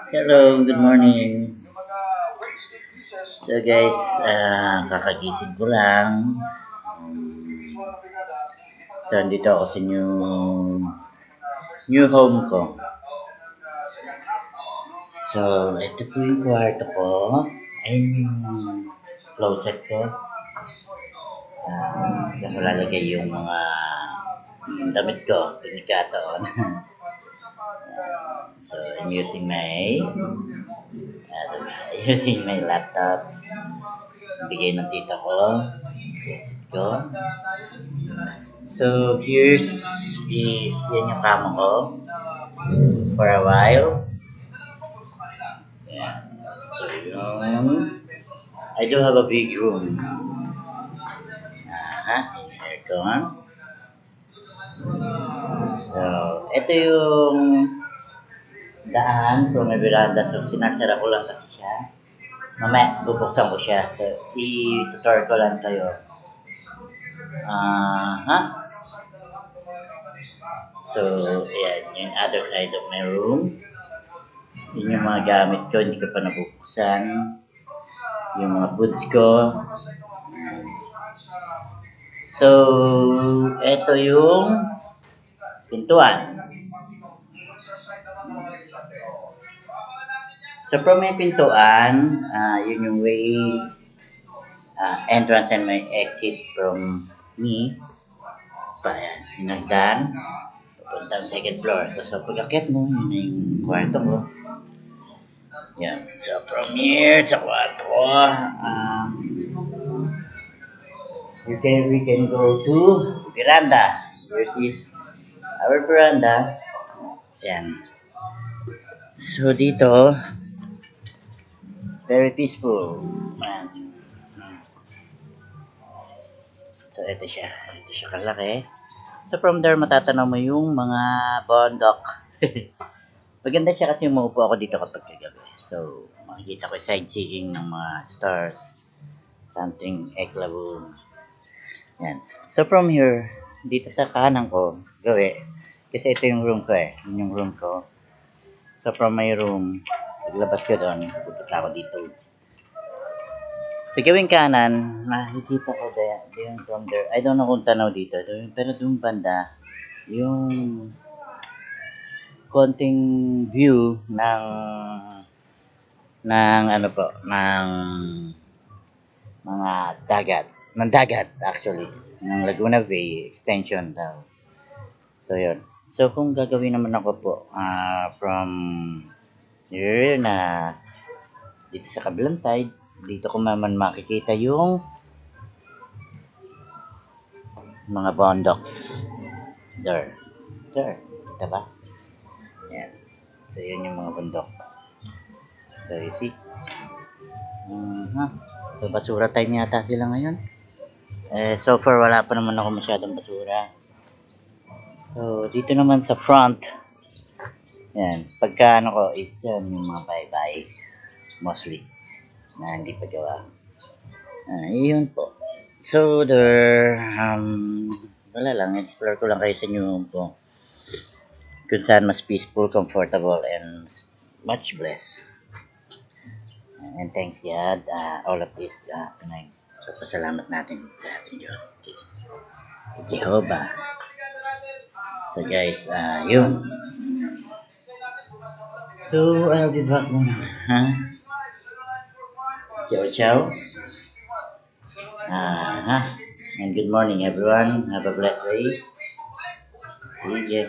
Hello, good morning. So guys, kakagising ko lang. So andito ako sa new home ko. So ito po yung kwarto ko. Ayun yung closet ko. Diyan ko lalagay yung mga damit ko. Pagkakataon. So I'm using my laptop. Bigay ng tita ko. Closet ko. So here's yan yung kama ko for a while. Yeah. So I do have a big room. Aircon. So ito yung daan from my veranda. So sinasara ko lang kasi siya. Mamaya bubuksan ko siya. So i-tutor ko lang kayo. So, ayan, yung other side of my room. Yun yung mga gamit ko, hindi ko pa nabubuksan. Yung mga foods ko. So, eto yung pintuan. So, from may pintuan, yun yung way, entrance and my exit from me. Ayan, yung nagdaan. Papuntang second floor. So, pag-akyat mo, yun yung kwarto ko. Yeah. So from here sa kwarto ko, we can go to veranda. This is our veranda. Yan. So dito, very peaceful. Yan. So ito siya. Ito siya kalaki. So from there matatanaw mo yung mga bundok. Maganda siya kasi umuupo ako dito kapag kagabi. So makikita ko sightseeing ng mga stars. Something Eklaboon. Yan. So from here, dito sa kanan ko, gawi. Kasi ito yung room ko eh. Yun yung room ko. So from my room, paglabas ko doon, pupunta ako dito. Sa gawing kanan, makikita ko doon from there. I don't know kung tanaw dito. Pero doon banda, yung konting view ng mga dagat actually, ng Laguna Bay extension daw. So yun. So kung gagawin naman ako po from here na dito sa kabilang side, dito ko naman makikita yung mga bundocks. There. Kita ba? Yan. So yun yung mga bundok. So you see? So basura time yata sila ngayon. So far wala pa naman ako masyadong basura. So dito naman sa front, yan, pagka ko is yan yung mga bye-bye mostly na hindi pa gawa. Yun po. So there, wala lang, explore ko lang kayo sa new po. Kung saan mas peaceful, comfortable, and much blessed. And thanks God, all of this, pinagpapasalamat natin sa ating Diyos, Jehovah. So guys, yun. So I'll be back muna. Ciao. And good morning everyone. Have a blessed day. See you.